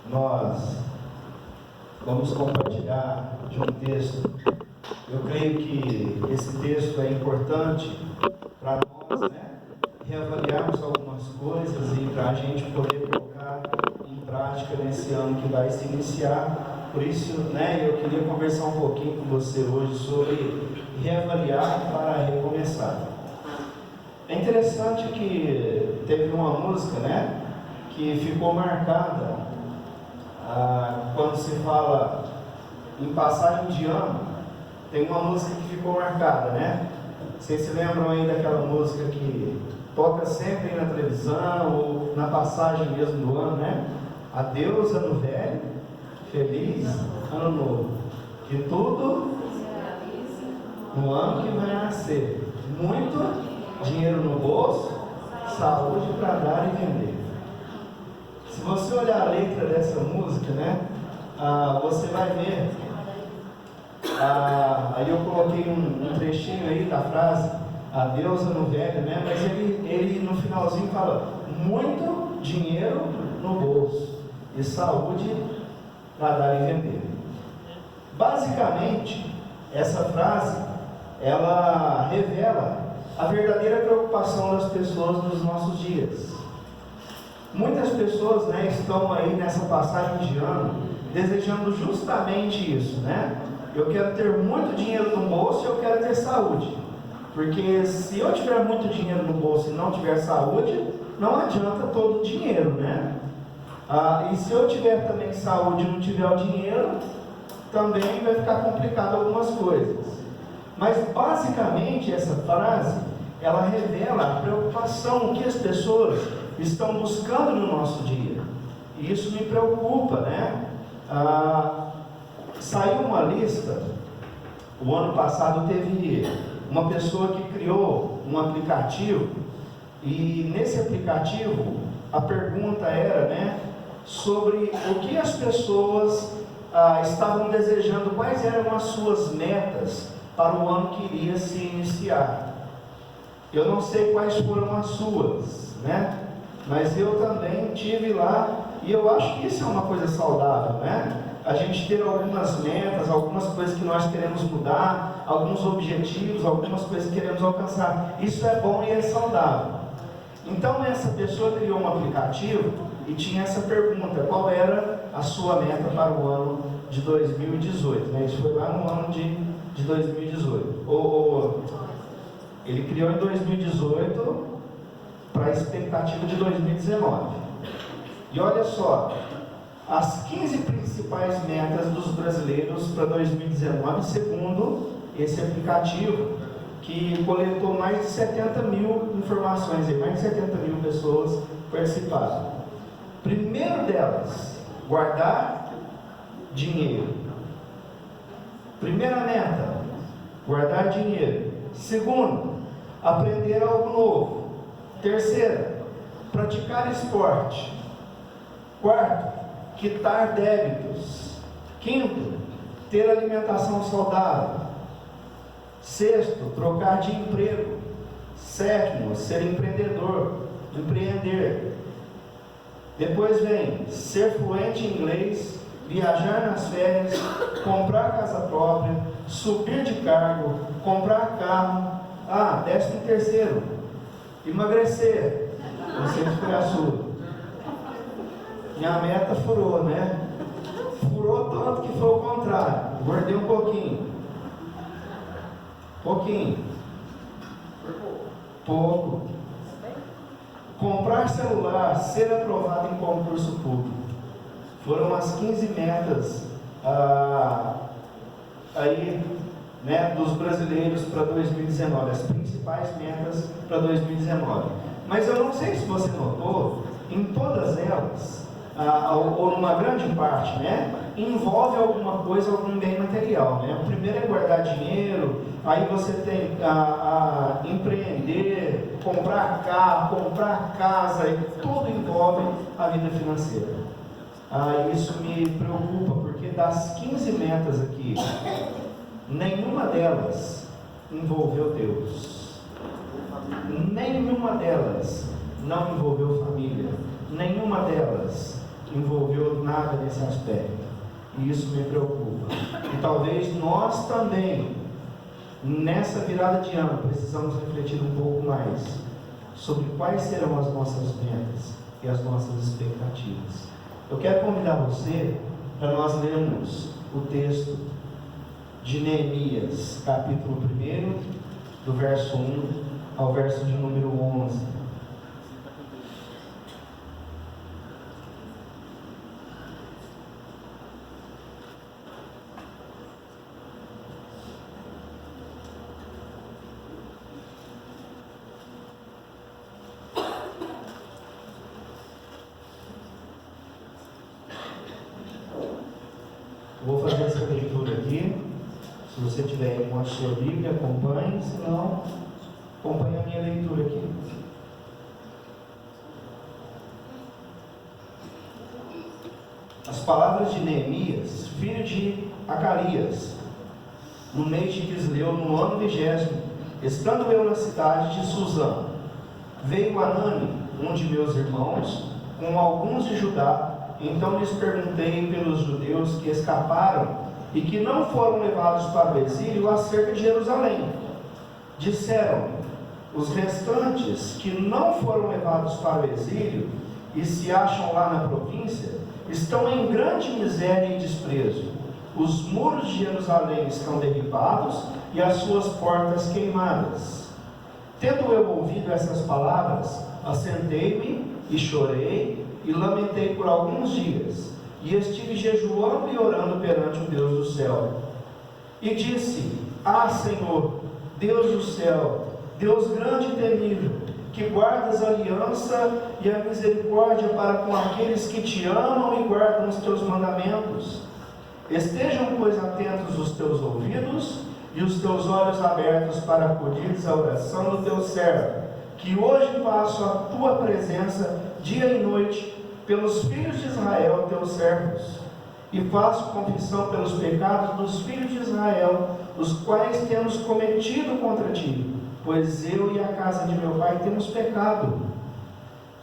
nós vamos compartilhar de um texto. Eu creio que esse texto é importante para nós, reavaliarmos algumas coisas e para a gente poder colocar em prática nesse ano que vai se iniciar. Por isso, eu queria conversar um pouquinho com você hoje sobre reavaliar para recomeçar. É interessante que teve uma música, que ficou marcada quando se fala em passagem de ano. Tem uma música que ficou marcada, Vocês se lembram aí daquela música que toca sempre na televisão ou na passagem mesmo do ano, Adeus ano velho, feliz ano novo, que tudo no ano que vai nascer, muito dinheiro no bolso, saúde para dar e vender. Se você olhar a letra dessa música, você vai ver, aí eu coloquei um trechinho aí da frase, adeus ano velho, mas ele no finalzinho fala, muito dinheiro no bolso e saúde para dar e vender. Basicamente, essa frase, ela revela a verdadeira preocupação das pessoas nos nossos dias. Muitas pessoas estão aí nessa passagem de ano desejando justamente isso, Eu quero ter muito dinheiro no bolso e eu quero ter saúde. Porque se eu tiver muito dinheiro no bolso e não tiver saúde, não adianta todo o dinheiro, e se eu tiver também saúde e não tiver o dinheiro, também vai ficar complicado algumas coisas. Mas basicamente essa frase, ela revela a preocupação que as pessoas estão buscando no nosso dia. E isso me preocupa, Saiu uma lista, o ano passado teve uma pessoa que criou um aplicativo, e nesse aplicativo a pergunta era, sobre o que as pessoas estavam desejando, quais eram as suas metas para o ano que iria se iniciar. Eu não sei quais foram as suas, mas eu também tive lá, e eu acho que isso é uma coisa saudável, A gente ter algumas metas, algumas coisas que nós queremos mudar, alguns objetivos, algumas coisas que queremos alcançar. Isso é bom e é saudável. Então essa pessoa criou um aplicativo e tinha essa pergunta, qual era a sua meta para o ano de 2018, Isso foi lá no ano de 2018. Ele criou em 2018 para a expectativa de 2019. E olha só, as 15 principais metas dos brasileiros para 2019, segundo esse aplicativo, que coletou mais de 70 mil informações, e mais de 70 mil pessoas participaram. Primeiro delas, guardar dinheiro. Primeira meta, guardar dinheiro. Segundo, aprender algo novo. Terceira, praticar esporte. Quarto, quitar débitos. Quinto, ter alimentação saudável. Sexto, trocar de emprego. Sétimo, ser empreendedor, empreender. Depois vem ser fluente em inglês, viajar nas férias, comprar casa própria, subir de cargo, comprar carro. 13º, emagrecer. Não sei se foi a sua. Minha meta furou, Furou tanto que foi o contrário. Engordei um pouquinho. Pouco. Comprar celular, ser aprovado em concurso público. Foram as 15 metas dos brasileiros para 2019, as principais metas para 2019. Mas eu não sei se você notou, em todas elas, ou numa grande parte, envolve alguma coisa, algum bem material, O primeiro é guardar dinheiro, aí você tem empreender, comprar carro, comprar casa, e tudo envolve a vida financeira. Isso me preocupa, porque das 15 metas aqui, nenhuma delas envolveu Deus. Nenhuma delas não envolveu família. Nenhuma delas envolveu nada nesse aspecto. E isso me preocupa. E talvez nós também, nessa virada de ano, precisamos refletir um pouco mais sobre quais serão as nossas metas e as nossas expectativas. Eu quero convidar você para nós lermos o texto de Neemias, capítulo 1, do verso 1 ao verso de número 11. Vou fazer essa leitura aqui. Se você tiver com a sua Bíblia, acompanhe. Se não, acompanhe a minha leitura aqui. As palavras de Neemias, filho de Acarias, no mês de Quisleu, no ano 20º, estando eu na cidade de Suzã, veio Anani, um de meus irmãos, com alguns de Judá. Então lhes perguntei pelos judeus que escaparam e que não foram levados para o exílio acerca de Jerusalém. Disseram: os restantes que não foram levados para o exílio e se acham lá na província, estão em grande miséria e desprezo. Os muros de Jerusalém estão derribados e as suas portas queimadas. Tendo eu ouvido essas palavras, assentei-me e chorei e lamentei por alguns dias, e estive jejuando e orando perante o Deus do céu. E disse: ah, Senhor, Deus do céu, Deus grande e temível, que guardas a aliança e a misericórdia para com aqueles que te amam e guardam os teus mandamentos. Estejam, pois, atentos os teus ouvidos e os teus olhos abertos para acudir à oração do teu servo, que hoje passo a tua presença dia e noite pelos filhos de Israel, teus servos, e faço confissão pelos pecados dos filhos de Israel, os quais temos cometido contra ti, pois eu e a casa de meu pai temos pecado.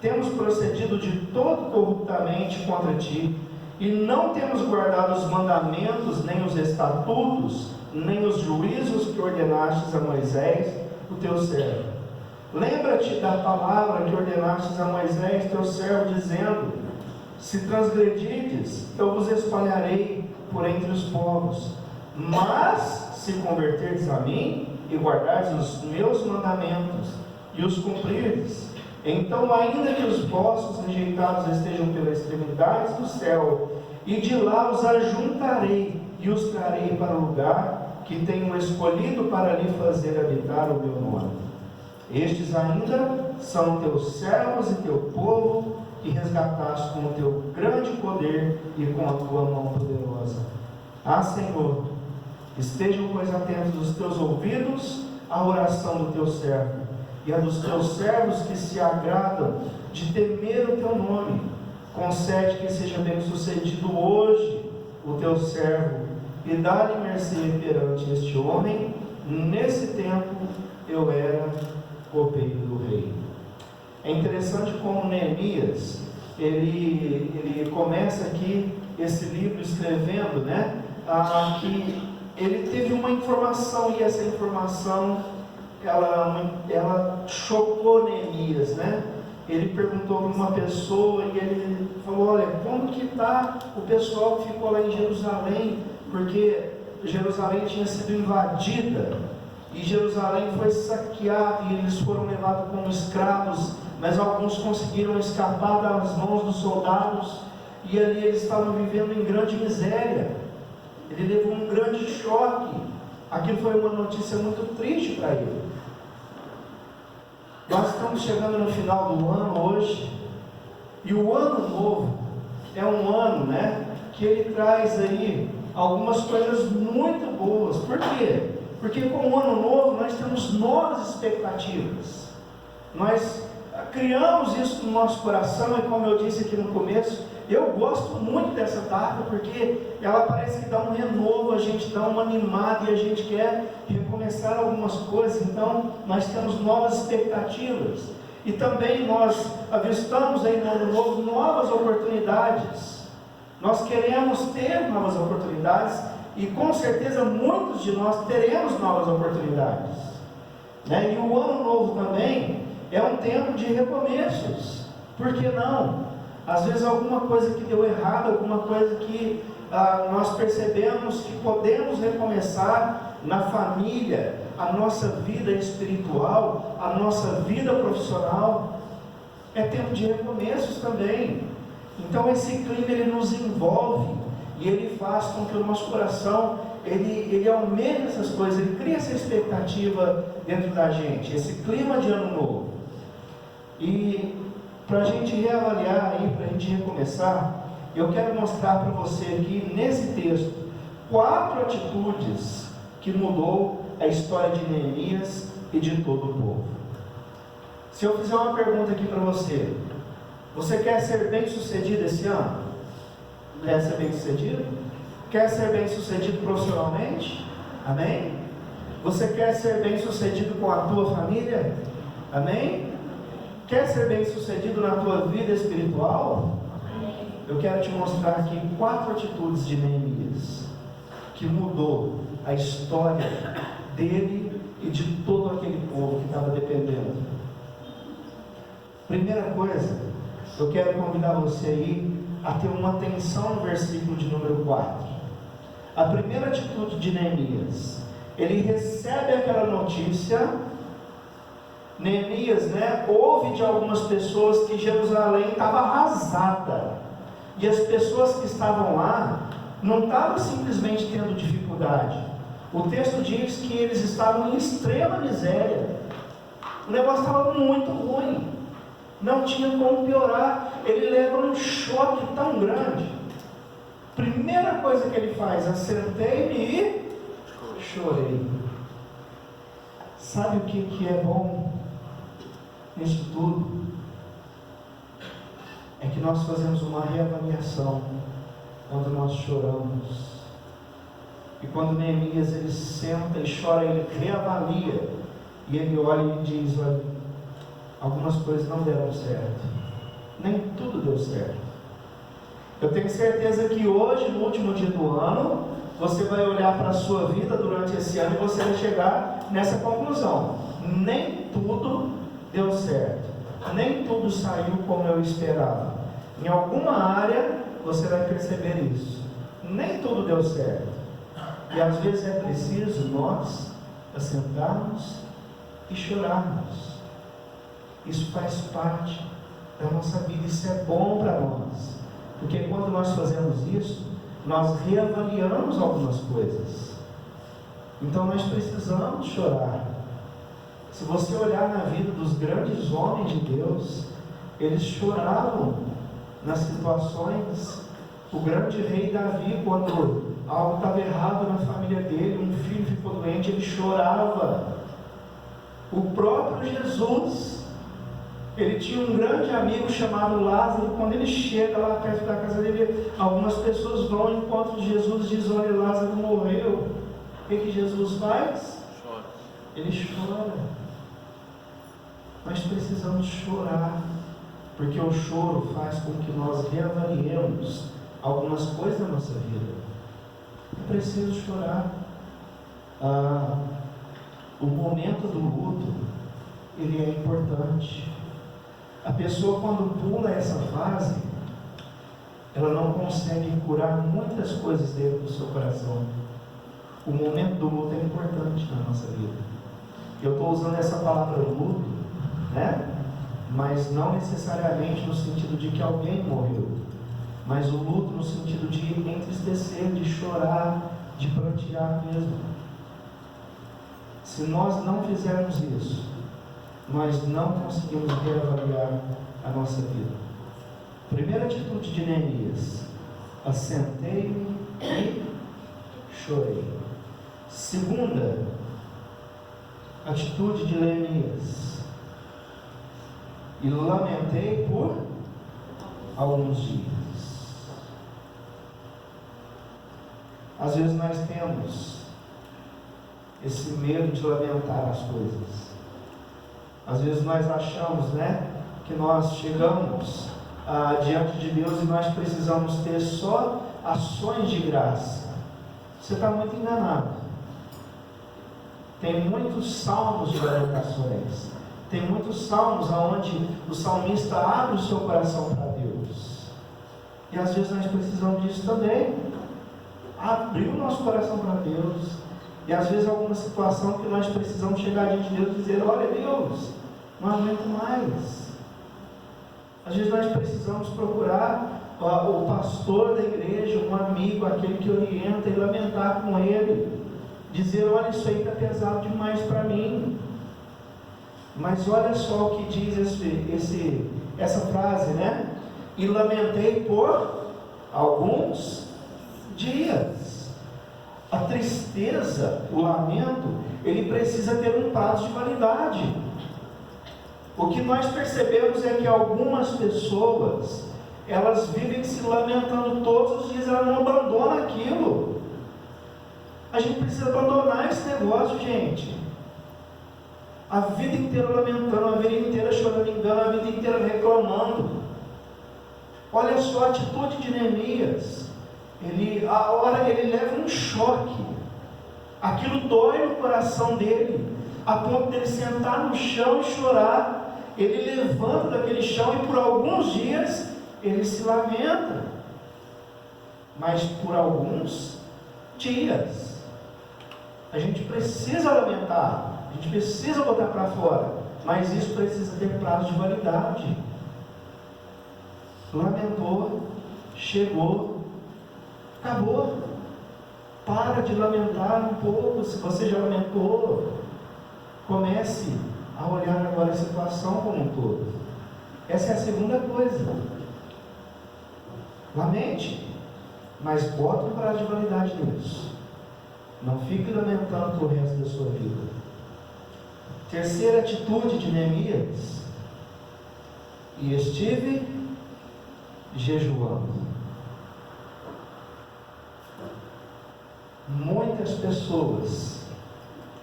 Temos procedido de todo corruptamente contra ti, e não temos guardado os mandamentos, nem os estatutos, nem os juízos que ordenastes a Moisés, o teu servo. Lembra-te da palavra que ordenastes a Moisés, teu servo, dizendo: se transgredirdes, eu vos espalharei por entre os povos. Mas, se converterdes a mim, e guardardes os meus mandamentos, e os cumprirdes, então, ainda que os vossos rejeitados estejam pelas extremidades do céu, e de lá os ajuntarei, e os trarei para o lugar que tenho escolhido para lhe fazer habitar o meu nome. Estes ainda são teus servos e teu povo, que resgataste com o teu grande poder e com a tua mão poderosa. Ah, Senhor, estejam, pois, atentos os teus ouvidos à oração do teu servo, e a dos teus servos que se agradam de temer o teu nome. Concede que seja bem sucedido hoje o teu servo, e dá-lhe mercê perante este homem. Nesse tempo eu era copeiro do rei. É interessante como Neemias, ele começa aqui esse livro escrevendo, que ele teve uma informação, e essa informação ela chocou Neemias, Ele perguntou para uma pessoa e ele falou: olha, como que está o pessoal que ficou lá em Jerusalém? Porque Jerusalém tinha sido invadida e Jerusalém foi saqueada e eles foram levados como escravos, mas alguns conseguiram escapar das mãos dos soldados, e ali eles estavam vivendo em grande miséria. Ele levou um grande choque. Aquilo foi uma notícia muito triste para ele. Nós estamos chegando no final do ano hoje, e o ano novo é um ano, que ele traz aí algumas coisas muito boas. Por quê? Porque com o ano novo nós temos novas expectativas. Nós criamos isso no nosso coração, e como eu disse aqui no começo, eu gosto muito dessa data, porque ela parece que dá um renovo, a gente dá uma animada e a gente quer recomeçar algumas coisas. Então nós temos novas expectativas, e também nós avistamos aí no ano novo novas oportunidades. Nós queremos ter novas oportunidades e com certeza muitos de nós teremos novas oportunidades, né? E o ano novo também é um tempo de recomeços. Por que não? Às vezes alguma coisa que deu errado, alguma coisa que nós percebemos que podemos recomeçar na família, a nossa vida espiritual, a nossa vida profissional. É tempo de recomeços também. Então esse clima ele nos envolve e ele faz com que o nosso coração ele aumente essas coisas, ele cria essa expectativa dentro da gente, esse clima de ano novo. E para a gente reavaliar aí, para a gente recomeçar, eu quero mostrar para você aqui nesse texto 4 atitudes que mudou a história de Neemias e de todo o povo. Se eu fizer uma pergunta aqui para você, você quer ser bem sucedido esse ano? Quer ser bem sucedido? Quer ser bem sucedido profissionalmente? Amém? Você quer ser bem sucedido com a tua família? Amém? Quer ser bem sucedido na tua vida espiritual? Eu quero te mostrar aqui 4 atitudes de Neemias que mudou a história dele e de todo aquele povo que estava dependendo. Primeira coisa, eu quero convidar você aí a ter uma atenção no versículo de número 4. A primeira atitude de Neemias, ele recebe aquela notícia. Neemias, ouve de algumas pessoas que Jerusalém estava arrasada, e as pessoas que estavam lá não estavam simplesmente tendo dificuldade. O texto diz que eles estavam em extrema miséria, o negócio estava muito ruim, não tinha como piorar. Ele leva um choque tão grande. Primeira coisa que ele faz, assentei-me e chorei. Sabe o que é bom nisso tudo? É que nós fazemos uma reavaliação quando nós choramos. E quando Neemias ele senta e chora, ele reavalia e ele olha e diz: olha, algumas coisas não deram certo, nem tudo deu certo. Eu tenho certeza que hoje, no último dia do ano, você vai olhar para a sua vida durante esse ano e você vai chegar nessa conclusão: nem tudo deu certo, nem tudo saiu como eu esperava. Em alguma área você vai perceber isso. Nem tudo deu certo. E às vezes é preciso nós assentarmos e chorarmos. Isso faz parte da nossa vida, isso é bom para nós. Porque quando nós fazemos isso, nós reavaliamos algumas coisas. Então nós precisamos chorar. Se você olhar na vida dos grandes homens de Deus, eles choravam nas situações. O grande rei Davi, quando algo estava errado na família dele, um filho ficou doente, ele chorava. O próprio Jesus, ele tinha um grande amigo chamado Lázaro. Quando ele chega lá perto da casa dele, algumas pessoas vão ao encontro de Jesus e dizem: olha, Lázaro morreu. O que Jesus faz? Chora. Ele chora. Nós precisamos chorar, porque o choro faz com que nós reavaliemos algumas coisas na nossa vida. É preciso chorar. O momento do luto, ele é importante. A pessoa, quando pula essa fase, ela não consegue curar muitas coisas dentro do seu coração. O momento do luto é importante na nossa vida. Eu estou usando essa palavra luto, mas não necessariamente no sentido de que alguém morreu, mas o luto no sentido de entristecer, de chorar, de prantear mesmo. Se nós não fizermos isso, nós não conseguimos reavaliar a nossa vida. Primeira atitude de Neemias: assentei-me e chorei. Segunda atitude de Neemias: e lamentei por alguns dias. Às vezes nós temos esse medo de lamentar as coisas. Às vezes nós achamos, que nós chegamos diante de Deus e nós precisamos ter só ações de graça. Você está muito enganado. Tem muitos salmos de lamentações. Tem muitos salmos onde o salmista abre o seu coração para Deus. E às vezes nós precisamos disso também. Abrir o nosso coração para Deus. E às vezes alguma situação que nós precisamos chegar diante de Deus e dizer: olha, Deus, não aguento mais. Às vezes nós precisamos procurar o pastor da igreja, um amigo, aquele que orienta, e lamentar com ele. Dizer: olha, isso aí está pesado demais para mim. Mas olha só o que diz essa frase, né? E lamentei por alguns dias. A tristeza, o lamento, ele precisa ter um prazo de validade. O que nós percebemos é que algumas pessoas, elas vivem se lamentando todos os dias, elas não abandonam aquilo. A gente precisa abandonar esse negócio, gente. A vida inteira lamentando, a vida inteira chorando engano, a vida inteira reclamando. Olha só a atitude de Neemias. A hora ele leva um choque. Aquilo dói no coração dele, a ponto dele sentar no chão e chorar. Ele levanta daquele chão e por alguns dias ele se lamenta. Mas por alguns dias. A gente precisa lamentar, a gente precisa botar para fora, mas isso precisa ter prazo de validade. Lamentou, chegou, acabou. Para de lamentar um pouco. Se você já lamentou, comece a olhar agora a situação como um todo. Essa é a segunda coisa. Lamente, mas bota um prazo de validade nisso. Não fique lamentando por resto da sua vida. Terceira atitude de Neemias: e estive jejuando. Muitas pessoas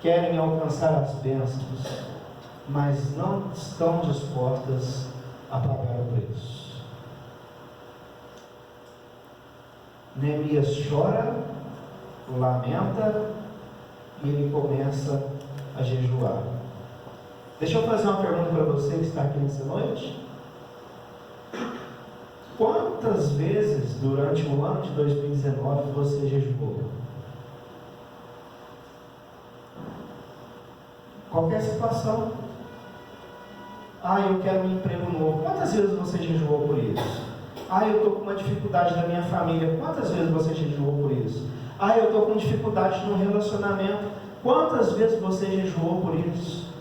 querem alcançar as bênçãos, mas não estão dispostas a pagar o preço. Neemias chora, lamenta e ele começa a jejuar. Deixa eu fazer uma pergunta para você que está aqui nessa noite. Quantas vezes durante o ano de 2019 você jejuou? Qualquer situação. Eu quero um emprego novo. Quantas vezes você jejuou por isso? Eu estou com uma dificuldade na minha família. Quantas vezes você jejuou por isso? Eu estou com dificuldade no relacionamento. Quantas vezes você jejuou por isso?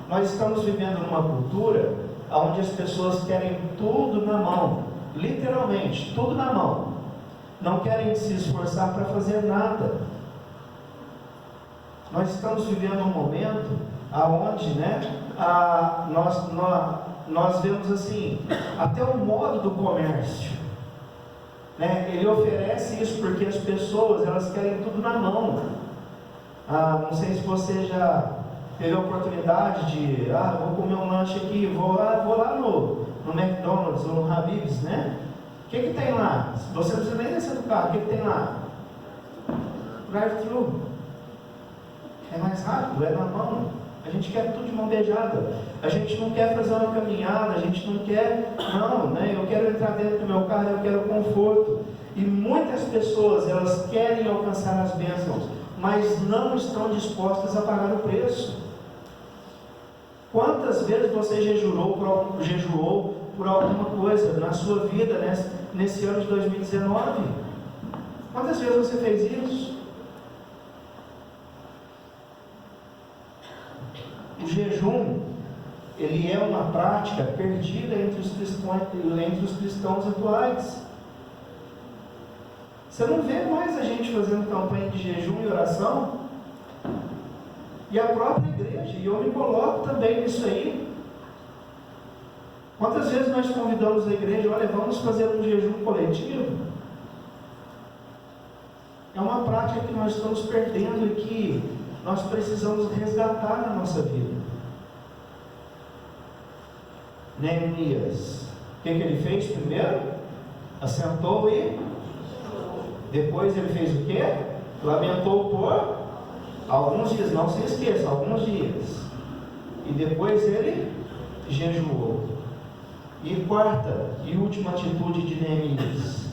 Nós estamos vivendo numa cultura onde as pessoas querem tudo na mão. Literalmente, tudo na mão. Não querem se esforçar para fazer nada. Nós estamos vivendo um momento onde, nós vemos assim, até o modo do comércio, ele oferece isso porque as pessoas, elas querem tudo na mão. Não sei se você já teve a oportunidade de, vou comer um lanche aqui, vou lá no McDonald's ou no Habib's, né? O que tem lá? Você não precisa nem descer do carro, o que tem lá? Drive-thru. É mais rápido, é na mão. A gente quer tudo de mão beijada. A gente não quer fazer uma caminhada, a gente não quer, eu quero entrar dentro do meu carro, eu quero conforto. E muitas pessoas, elas querem alcançar as bênçãos, mas não estão dispostas a pagar o preço. Quantas vezes você jejuou por alguma coisa na sua vida, nesse ano de 2019? Quantas vezes você fez isso? O jejum, ele é uma prática perdida entre os cristãos atuais. Você não vê mais a gente fazendo campanha de jejum e oração? E a própria igreja, e eu me coloco também nisso aí. Quantas vezes nós convidamos a igreja, olha, vamos fazer um jejum coletivo? É uma prática que nós estamos perdendo e que nós precisamos resgatar na nossa vida. Neemias que ele fez primeiro? Assentou e depois ele fez o quê? Lamentou por alguns dias, não se esqueça, alguns dias. E depois ele jejuou. E quarta e última atitude de Neemias: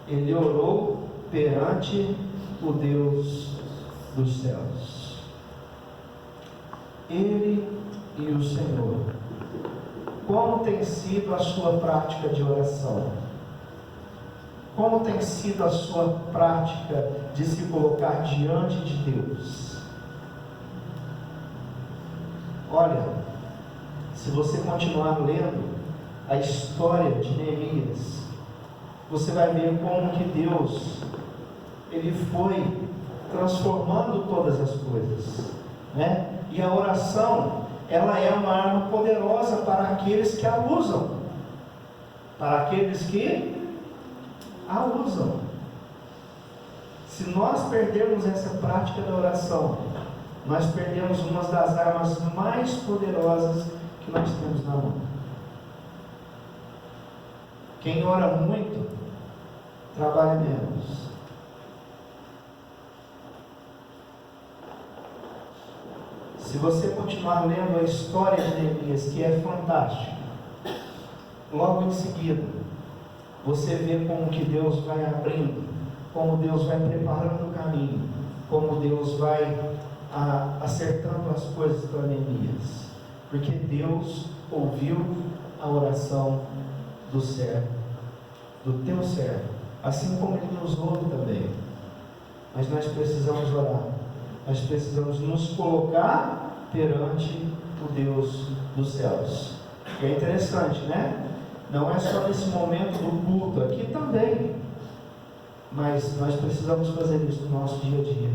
ele orou perante o Deus dos céus. Ele e o Senhor. Como tem sido a sua prática de oração? Como tem sido a sua prática de se colocar diante de Deus? Olha, se você continuar lendo a história de Neemias, você vai ver como que Deus, ele foi transformando todas as coisas, né? E a oração, ela é uma arma poderosa para aqueles que a usam, para aqueles que a usam. Se nós perdermos essa prática da oração, nós perdemos uma das armas mais poderosas que nós temos na mão. Quem ora muito, trabalha menos. Se você continuar lendo a história de Neemias, que é fantástica, logo em seguida, você vê como que Deus vai abrindo, como Deus vai preparando o caminho, como Deus vai acertando as coisas para Neemias, porque Deus ouviu a oração do servo, do teu servo, assim como Ele nos ouve também. Mas nós precisamos orar, nós precisamos nos colocar perante o Deus dos céus. E é interessante, né? Não é só nesse momento do culto, aqui também, mas nós precisamos fazer isso no nosso dia a dia.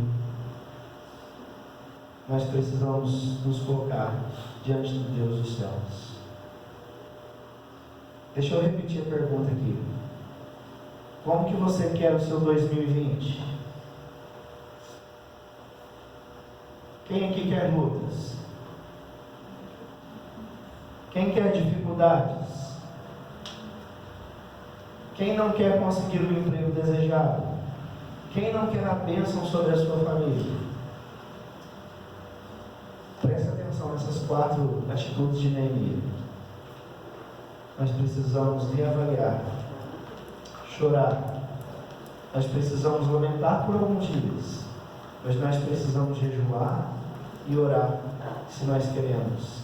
Nós precisamos nos colocar diante do Deus dos céus. Deixa eu repetir a pergunta aqui. Como que você quer o seu 2020? Quem aqui quer lutas? Quem quer dificuldades? Quem não quer conseguir o emprego desejado? Quem não quer a bênção sobre a sua família? Presta atenção nessas 4 atitudes de Neemias. Nós precisamos reavaliar, chorar. Nós precisamos lamentar por alguns dias, mas nós precisamos jejuar e orar se nós queremos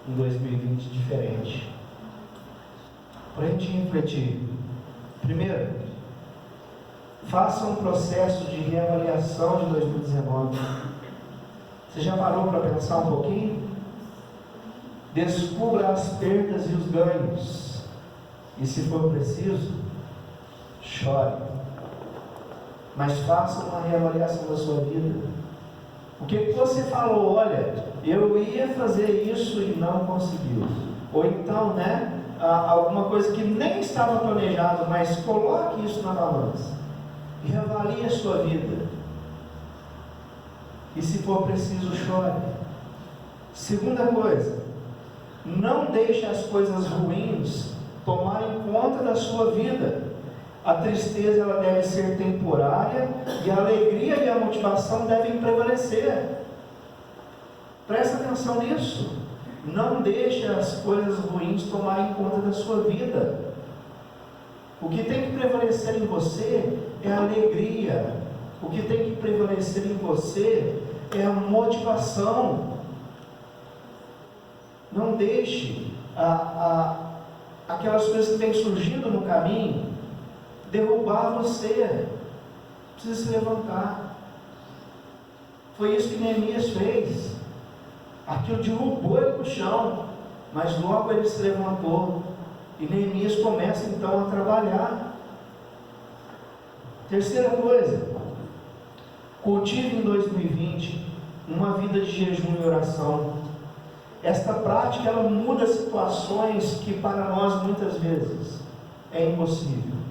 um 2020 diferente. Para a gente refletir, primeiro, faça um processo de reavaliação de 2019. Você já parou para pensar um pouquinho? Descubra as perdas e os ganhos, e se for preciso, chore, mas faça uma reavaliação da sua vida. O que você falou? Olha, eu ia fazer isso e não conseguiu. Ou então, né, alguma coisa que nem estava planejado, mas coloque isso na balança e reavalie a sua vida. E se for preciso, chore. Segunda coisa, não deixe as coisas ruins tomarem conta da sua vida. A tristeza, ela deve ser temporária, e a alegria e a motivação devem prevalecer. Presta atenção nisso. Não deixe as coisas ruins tomarem conta da sua vida. O que tem que prevalecer em você é a alegria. O que tem que prevalecer em você é a motivação. Não deixe aquelas coisas que vêm surgindo no caminho derrubar você. Precisa se levantar. Foi isso que Neemias fez. Aquilo derrubou ele no chão, mas logo ele se levantou. E Neemias começa então a trabalhar. Terceira coisa, cultive em 2020 uma vida de jejum e oração. Esta prática, ela muda situações que para nós muitas vezes é impossível.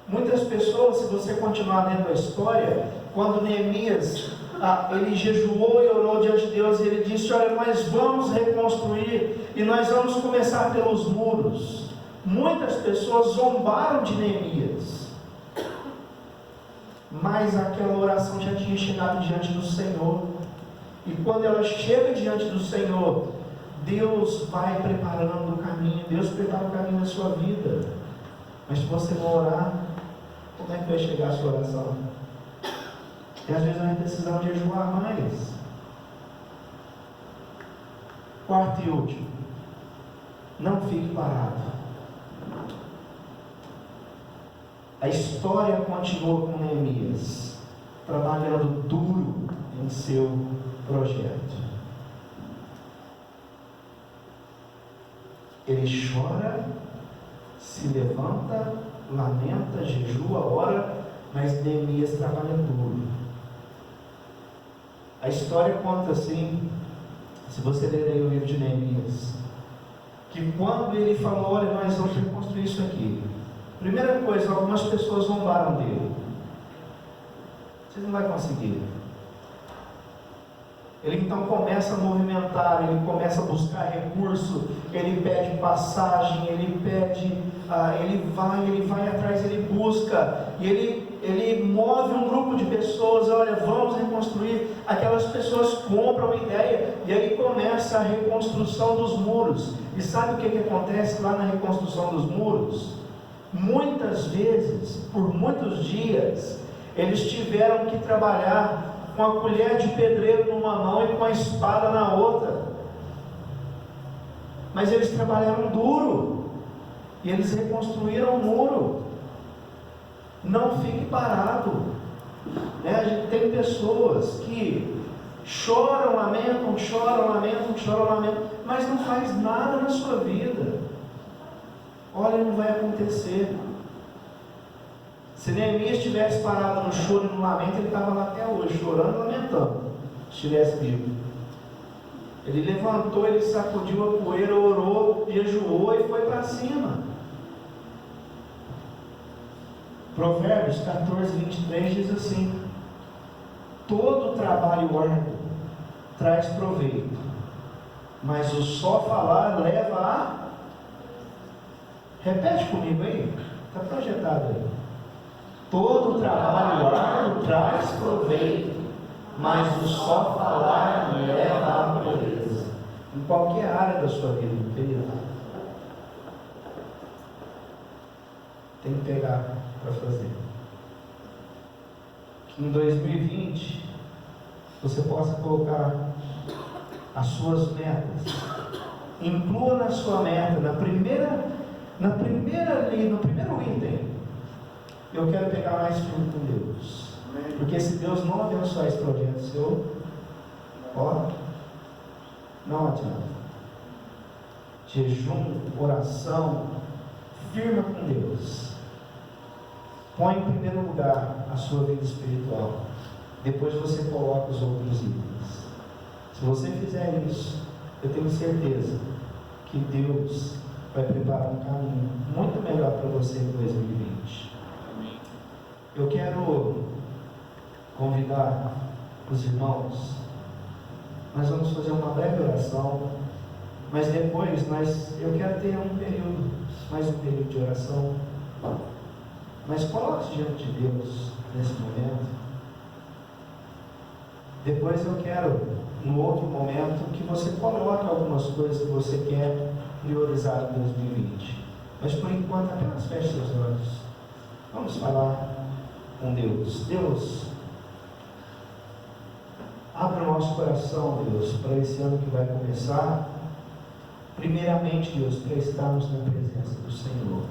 Muitas pessoas, se você continuar lendo a história, quando Neemias ele jejuou e orou diante de Deus, e ele disse: olha, nós vamos reconstruir, e nós vamos começar pelos muros. Muitas pessoas zombaram de Neemias, mas aquela oração já tinha chegado diante do Senhor, e quando ela chega diante do Senhor, Deus vai preparando o caminho. Deus prepara o caminho da sua vida. Mas se você não orar, como é que vai chegar a sua oração? E às vezes nós precisamos jejuar mais. Quarto e último, não fique parado. A história continua com Neemias trabalhando duro em seu projeto. Ele chora, se levanta, lamenta, jejua, ora, mas Neemias trabalha duro. A história conta assim, se você ler aí o livro de Neemias, que quando ele falou: olha, nós vamos reconstruir isso aqui, primeira coisa, algumas pessoas zombaram dele. Vocês não vão conseguir. Ele então começa a movimentar, ele começa a buscar recurso, ele pede passagem, ele vai atrás, ele busca, e ele move um grupo de pessoas: olha, vamos reconstruir. Aquelas pessoas compram a ideia, e aí começa a reconstrução dos muros. E sabe o que acontece lá na reconstrução dos muros? Muitas vezes, por muitos dias, eles tiveram que trabalhar com a colher de pedreiro numa mão e com a espada na outra, mas eles trabalharam duro, e eles reconstruíram o muro. Não fique parado, né? A gente tem pessoas que choram, lamentam, mas não faz nada na sua vida. Olha, não vai acontecer. Se Neemias tivesse parado no choro e no lamento, ele estava lá até hoje, chorando e lamentando, se tivesse vivo. Ele levantou, ele sacudiu a poeira, orou, jejuou e foi para cima. Provérbios 14, 23 diz assim: todo trabalho árduo traz proveito, mas o só falar leva a... Repete comigo aí, está projetado aí. Todo trabalho árduo traz proveito, mas o só falar leva à pobreza. Em qualquer área da sua vida, querido, tem que pegar para fazer. Que em 2020 você possa colocar as suas metas. Inclua na sua meta, no primeiro item: eu quero pegar mais firme com Deus. Porque se Deus não abençoar esse projeto seu, não adianta. Jejum, oração, firma com Deus. Põe em primeiro lugar a sua vida espiritual. Depois você coloca os outros itens. Se você fizer isso, eu tenho certeza que Deus vai preparar um caminho muito melhor para você em 2020. Eu quero convidar os irmãos. Nós vamos fazer uma breve oração, mas depois eu quero ter mais um período de oração. Mas coloque-se diante de Deus nesse momento. Depois eu quero, no outro momento, que você coloque algumas coisas que você quer priorizar em 2020. Mas por enquanto, apenas feche seus olhos. Vamos falar com Deus. Deus, abre o nosso coração, Deus, para esse ano que vai começar. Primeiramente, Deus, para estarmos na presença do Senhor,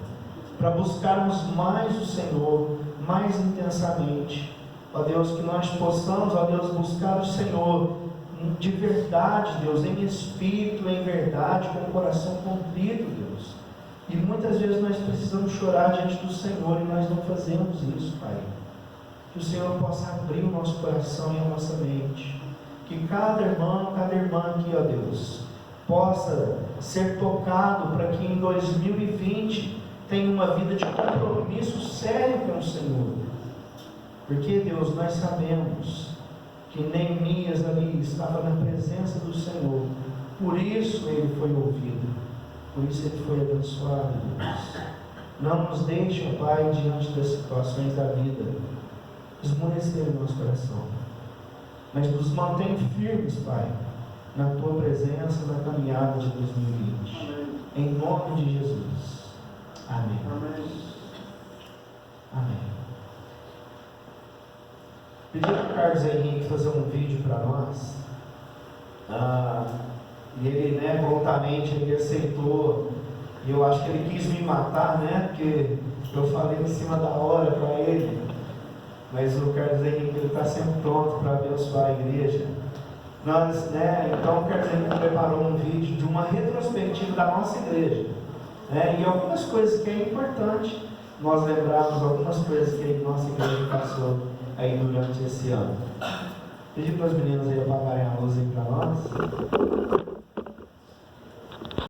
para buscarmos mais o Senhor, mais intensamente. Ó Deus, que nós possamos, ó Deus, buscar o Senhor de verdade, Deus, em espírito, em verdade, com o coração contrito, Deus. E muitas vezes nós precisamos chorar diante do Senhor, e nós não fazemos isso, Pai. Que o Senhor possa abrir o nosso coração e a nossa mente, que cada irmão, cada irmã aqui, ó Deus, possa ser tocado, para que em 2020 tenha uma vida de compromisso sério com o Senhor. Porque, Deus, nós sabemos que Neemias ali estava na presença do Senhor, por isso ele foi ouvido, por isso ele foi abençoado, Deus. Não nos deixe, ó Pai, diante das situações da vida, esmorecer o nosso coração, mas nos mantém firmes, Pai, na Tua presença, na caminhada de 2020. Amém. Em nome de Jesus. Amém. Amém. Amém. Pedi para o Carlos Henrique fazer um vídeo para nós. E ele, prontamente ele aceitou. E eu acho que ele quis me matar, porque eu falei em cima da hora para ele. Mas o Carlos Henrique está sempre pronto para abençoar a igreja. Então o Carlos Henrique preparou um vídeo de uma retrospectiva da nossa igreja. E algumas coisas que é importante nós lembrarmos, algumas coisas que a nossa igreja passou aí durante esse ano. Pedi para os meninos aí apagarem a luz aí para nós.